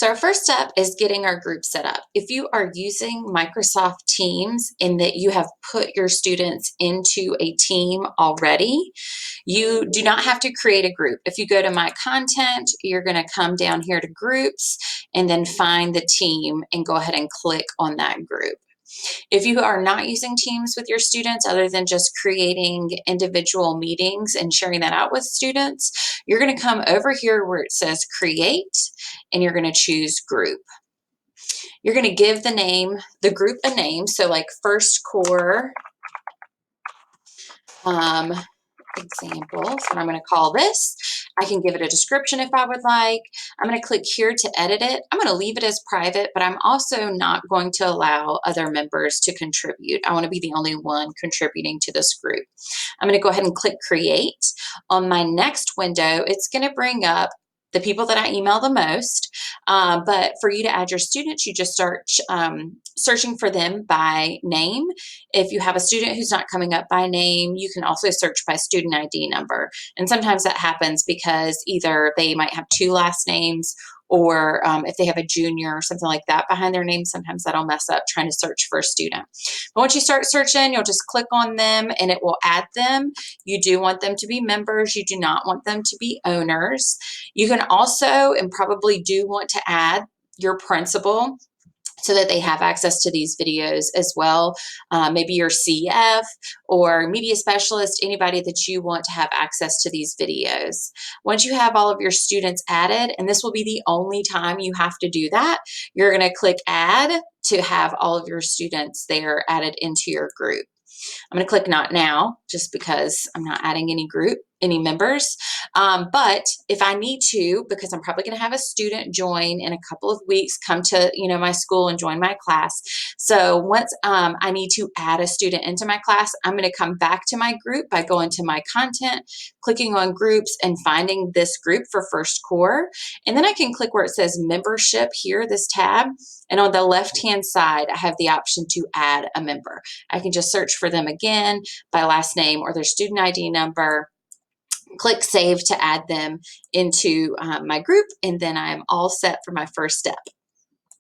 So our first step is getting our group set up. If you are using Microsoft Teams and that you have put your students into a team already, you do not have to create a group. If you go to My Content, you're going to come down here to Groups and then find the team and go ahead and click on that group. If you are not using Teams with your students, other than just creating individual meetings and sharing that out with students, you're going to come over here where it says Create, and you're going to choose Group. You're going to give the group a name. So like First Core example. So I'm going to call this. I can give it a description if I would like. I'm going to click here to edit it. I'm going to leave it as private, but I'm also not going to allow other members to contribute. I want to be the only one contributing to this group. I'm going to go ahead and click create. On my next window, it's going to bring up the people that I email the most. But for you to add your students, you just start searching for them by name. If you have a student who's not coming up by name, you can also search by student ID number. And sometimes that happens because either they might have two last names, or if they have a junior or something like that behind their name, sometimes that'll mess up trying to search for a student. But once you start searching, you'll just click on them and it will add them. You do want them to be members. You do not want them to be owners. You can also, and probably do want to add your principal so that they have access to these videos as well. Maybe your CF or media specialist, anybody that you want to have access to these videos. Once you have all of your students added, and this will be the only time you have to do that, you're going to click add to have all of your students there added into your group. I'm going to click not now just because I'm not adding any members. But if I need to, because I'm probably going to have a student join in a couple of weeks, come to my school and join my class. So once I need to add a student into my class, I'm going to come back to my group by going to My Content, clicking on Groups, and finding this group for First Core. And then I can click where it says Membership here, this tab. And on the left-hand side, I have the option to add a member. I can just search for them again by last name or their student ID number, click Save to add them into my group, and then I'm all set for my first step.